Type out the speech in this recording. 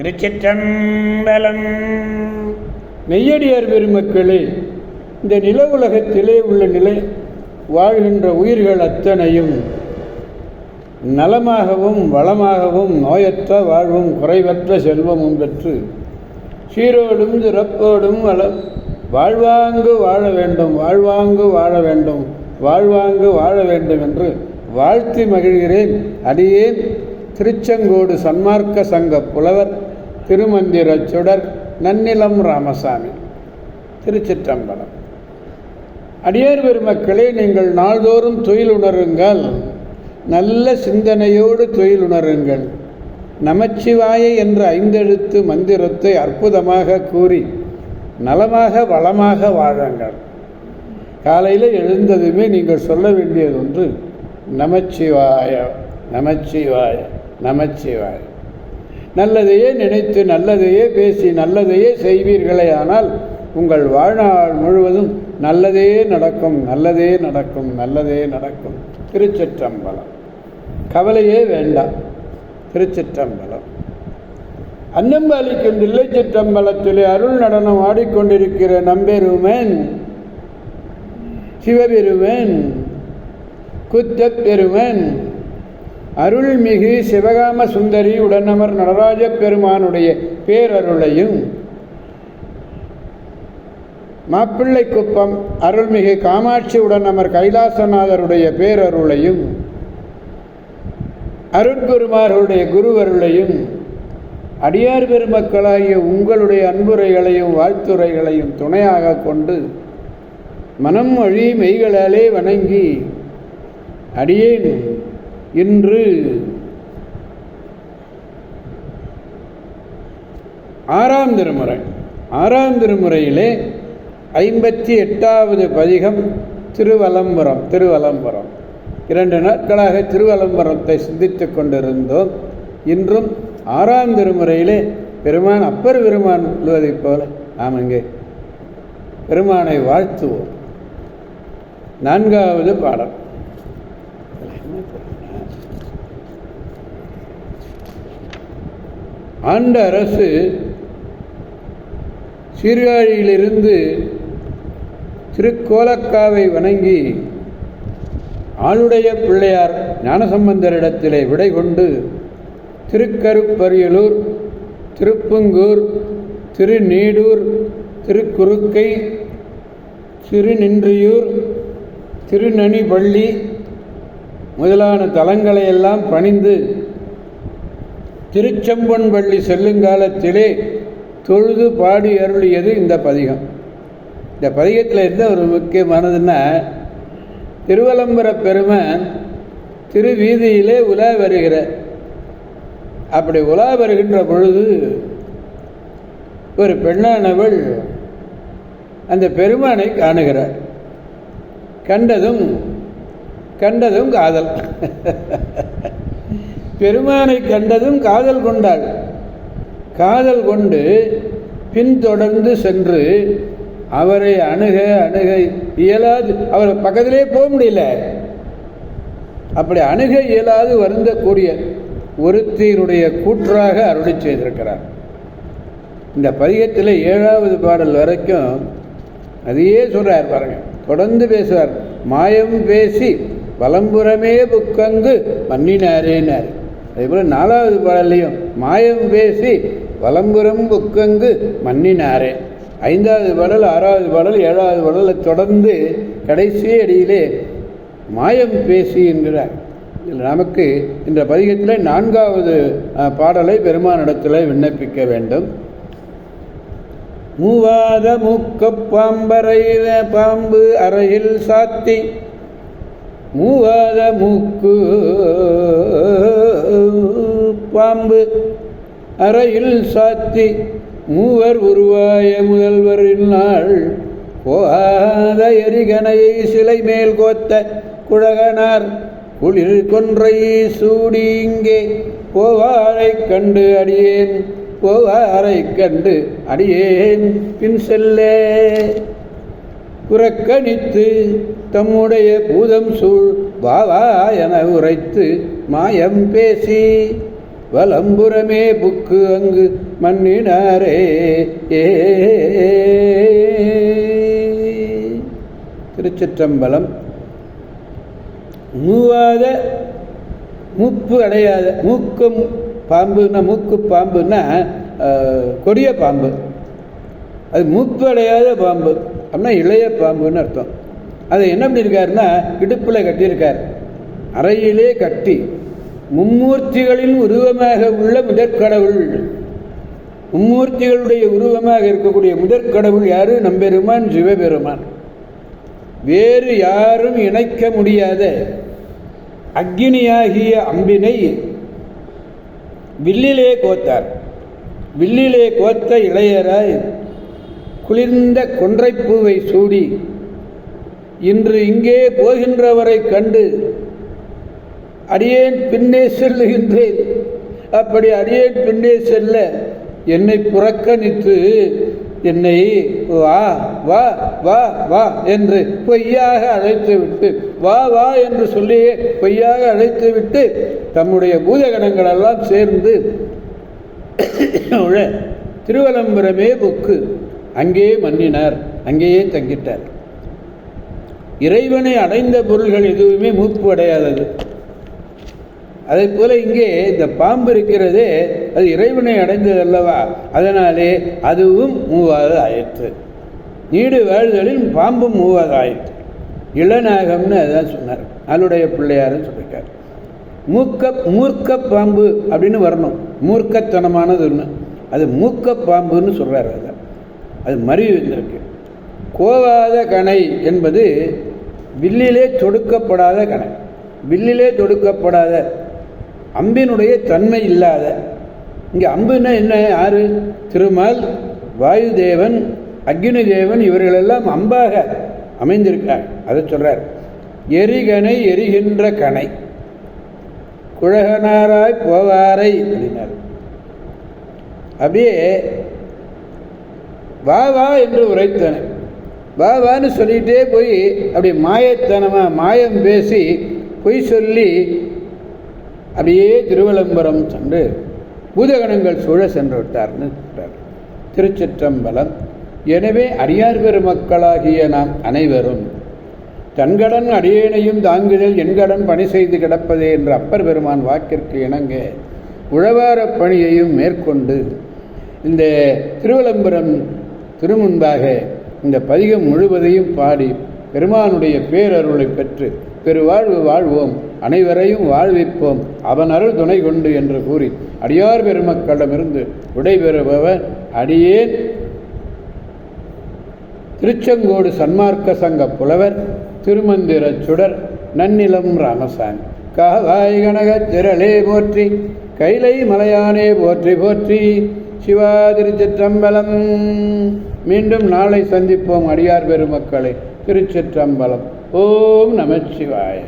திருச்சிற்றம்பலம். மெய்யடியார் பெருமக்களே, இந்த நில உலகத்திலே உள்ள நிலை வாழ்கின்ற உயிர்கள் அத்தனையும் நலமாகவும் வளமாகவும் நோயற்ற வாழ்வும் குறைவற்ற செல்வமும் பெற்று சீரோடும் சிறப்போடும் வாழ்வாங்கு வாழ வேண்டும், வாழ்வாங்கு வாழ வேண்டும், வாழ்வாங்கு வாழ வேண்டும் என்று வாழ்த்தி மகிழ்கிறேன். அடியேன் திருச்செங்கோடு சன்மார்க்க சங்க புலவர் திருமந்திர சுடர் நன்னிலம் ராமசாமி. திருச்சிற்றம்பலம். அடியார் பெருமக்களே, நீங்கள் நாள்தோறும் தொழில் உணருங்கள், நல்ல சிந்தனையோடு தொழில் உணருங்கள். நமச்சிவாய என்ற 5 எழுத்து மந்திரத்தை அற்புதமாக கூறி நலமாக வளமாக வாழுங்கள். காலையில் எழுந்ததுமே நீங்கள் சொல்ல வேண்டியது ஒன்று, நமச்சிவாய நமச்சிவாய நமச்சிவாய. நல்லதையே நினைத்து நல்லதையே பேசி நல்லதையே செய்வீர்களே ஆனால் உங்கள் வாழ்நாள் முழுவதும் நல்லதே நடக்கும், நல்லதே நடக்கும், நல்லதே நடக்கும். திருச்சிற்றம்பலம். கவலையே வேண்டாம். திருச்சிற்றம்பலம். அன்னம்பாலிக்கும் தில்லை சிற்றம்பலத்திலே அருள் நடனம் ஆடிக்கொண்டிருக்கிற நம்பெருமன் சிவபெருமன் குத்தப்பெருமன் அருள்மிகு சிவகாம சுந்தரி உடனமர் நடராஜ பெருமானுடைய பேரருளையும், மாப்பிள்ளை குப்பம் அருள்மிகு காமாட்சி உடனமர் கைலாசநாதருடைய பேரருளையும், அருட்குருமார்களுடைய குருவருளையும், அடியார் பெருமக்களாகிய உங்களுடைய அன்புரைகளையும் வாழ்த்துரைகளையும் துணையாக கொண்டு மனம் மொழி மெய்களாலே வணங்கி அடியேன் இன்று 6ஆம் திருமுறை 6ஆம் திருமுறையிலே 58வது பதிகம் திருவலம்புரம். 2 நாட்களாக திருவலம்புரத்தை சிந்தித்துக் கொண்டிருந்தோம். இன்றும் 6ஆம் திருமுறையிலே பெருமான் அப்பர் பெருமான் சொல்வதைப் போல நாம் இங்கே பெருமானை வாழ்த்துவோம். 4வது பாடல். ஆண்ட அரசு சீர்காழியிலிருந்து திருக்கோலக்காவை வணங்கி ஆளுடைய பிள்ளையார் ஞானசம்பந்தரிடத்திலே விடை கொண்டு திருக்கருப்பரியலூர், திருப்புங்கூர், திருநீடூர், திருக்குறுக்கை, திருநின்றியூர், திருநனிப்பள்ளி முதலான தலங்களையெல்லாம் பணிந்து திருச்செம்பொன்பள்ளி செல்லுங்காலத்திலே தொழுது பாடி அருளியது இந்த பதிகம். இந்த பதிகத்தில் இருந்த ஒரு முக்கியமானதுன்னா, திருவலம்புர பெருமான் திருவீதியிலே உலா வருகிற, அப்படி உலா வருகின்ற பொழுது ஒரு பெண்ணானவள் அந்த பெருமானை காணுகிறார். கண்டதும் காதல். பெருமானை கண்டதும் காதல் கொண்டாள். காதல் கொண்டு பின்தொடர்ந்து சென்று அவரை அணுக இயலாது, அவர் பக்கத்திலே போக முடியல. அப்படி அணுக இயலாது வருந்தக்கூடிய ஒருத்தியினுடைய கூற்றாக அருளி செய்திருக்கிறார். இந்த பதிகத்தில் 7வது பாடல் வரைக்கும் அதையே சொல்றார் பாருங்க. தொடர்ந்து பேசுவார். மாயம் பேசி வலம்புறமே புக்கங்கு மன்னினாரேனார். அதே போல 4வது பாடல்லையும் மாயம் பேசி வலம்புறம் புக்கங்கு மன்னினாரே. 5வது பாடல், 6வது பாடல், 7வது பாடலை தொடர்ந்து கடைசி அடியிலே மாயம் பேசி என்கிறார். இதில் நமக்கு இந்த பதிகத்தில் 4வது பாடலை பெருமானிடத்தில் விண்ணப்பிக்க வேண்டும். மூவாத மூக்க பாம்பு அறையில் சாத்தி, மூவாத மூக்கு பாம்பு அறையில் சாத்தி, மூவர் உருவாய முதல்வரின் நாள் போகாத எரிகணையை சிலை மேல் கோத்த குழகனார் குளிர் கொன்றை சூடி இங்கே போவாரை கண்டு அடியேன், போவாரை கண்டு அடியேன் பின் செல்லே. புறக்கணித்து தம்முடைய பூதம் சூழ் வாவா என உரைத்து மாயம் பேசி வலம்புறமே புக்கு அங்கு மன்னினாரே. திருச்சிற்றம்பலம். மூவாத மூப்பு அடையாத, மூக்கும் பாம்புன்னா, மூக்கு பாம்புன்னா கொடிய பாம்பு, அது மூப்பு அடையாத பாம்பு அப்படின்னா இளைய பாம்புன்னு அர்த்தம். அதை என்ன பண்ணியிருக்காருன்னா இடுப்பில் கட்டியிருக்கார், அறையிலே கட்டி. மும்மூர்த்திகளின் உருவமாக உள்ள முதற்கடவுள், மும்மூர்த்திகளுடைய உருவமாக இருக்கக்கூடிய முதற்கடவுள் யாரு? நம்பெருமான் சிவபெருமான். வேறு யாரும் இணைக்க முடியாத அக்னியாகிய அம்பினை வில்லிலே கோத்தார். வில்லிலே கோத்த இளையராய் குளிர்ந்த கொன்றைப்பூவை சூடி இன்று இங்கே போகின்றவரை கண்டு அடியேன் பின்னே செல்லுகின்றேன், அப்படி அடியேன் பின்னே செல்ல என்னை புறக்கணித்து என்னை வா வா வா வா என்று பொய்யாக அழைத்து விட்டு, வா வா என்று சொல்லியே பொய்யாக அழைத்து விட்டு தம்முடைய பூதகணங்களெல்லாம் சேர்ந்து திருவலம்புரமே புக்கு அங்கே மன்னினார், அங்கேயே தங்கிட்டார். இறைவனை அடைந்த பொருள்கள் எதுவுமே மூப்பு அடையாதது. அதை போல இங்கே இந்த பாம்பு இருக்கிறதே, அது இறைவனை அடைந்தது அல்லவா, அதனாலே அதுவும் மூவாது ஆயிற்று. நீடு வாழ்தலில் பாம்பும் மூவாது ஆயிற்று. இளநாகம்னு அதான் சொன்னார், அவளுடைய பிள்ளையாருன்னு சொல்லியிருக்கார். மூர்க்க பாம்பு அப்படின்னு வரணும், மூர்க்கத்தனமானது ஒன்று, அது மூக்க பாம்புன்னு சொல்கிறார். அது மறி வந்திருக்கு. கோவாத கணை என்பது வில்லிலே தொடுக்கப்படாத கணை, வில்லிலே தொடுக்கப்படாத, அம்பினுடைய தன்மை இல்லாத. இங்கே அம்புன்னா என்ன? யாரு? திருமால், வாயுதேவன், அக்னி தேவன், இவர்களெல்லாம் அம்பாக அமைந்திருக்காங்க. அதை சொல்றார். எரிகனை எரிகின்ற கணை குழகனாராய் போவாரை அப்படின்னார். அப்படியே வா வா என்று உரைத்தன, வா வான்னு சொல்லிகிட்டே போய் அப்படி மாயத்தனமாக மாயம் பேசி பொய் சொல்லி அப்படியே திருவலம்பரம் சென்று பூதகணங்கள் சூழ சென்று விட்டார்னு சொல்றார். திருச்சிற்றம்பலம். எனவே அடியார் பெருமக்களாகிய நாம் அனைவரும் தன்கடன் அடியேனையும் தாங்குதல் என்கடன் பணி செய்து கிடப்பதே என்ற அப்பர் பெருமான் வாக்கிற்கு இணங்க உழவாரப் பணியையும் மேற்கொண்டு இந்த திருவலம்பரம் திருமுன்பாக இந்த பதிகம் முழுவதையும் பாடி பெருமானுடைய பேரருளை பெற்று பெருவாழ்வு வாழ்வோம், அனைவரையும் வாழ்விப்போம், அவன் அருள் துணை கொண்டு என்று கூறி அடியார் பெருமக்களிடமிருந்து விடைபெறுபவர் அடியேன் திருச்செங்கோடு சன்மார்க்க சங்க புலவர் திருமந்திர சுடர் நன்னிலம் ராமசாமி. காவாய் கனக திரளே போற்றி, கைலை மலையானே போற்றி போற்றி. சிவா திருச்சிற்றம்பலம். மீண்டும் நாளை சந்திப்போம் அடியார் பெருமக்களை. திருச்சிற்றம்பலம். ஓம் நமச்சிவாய.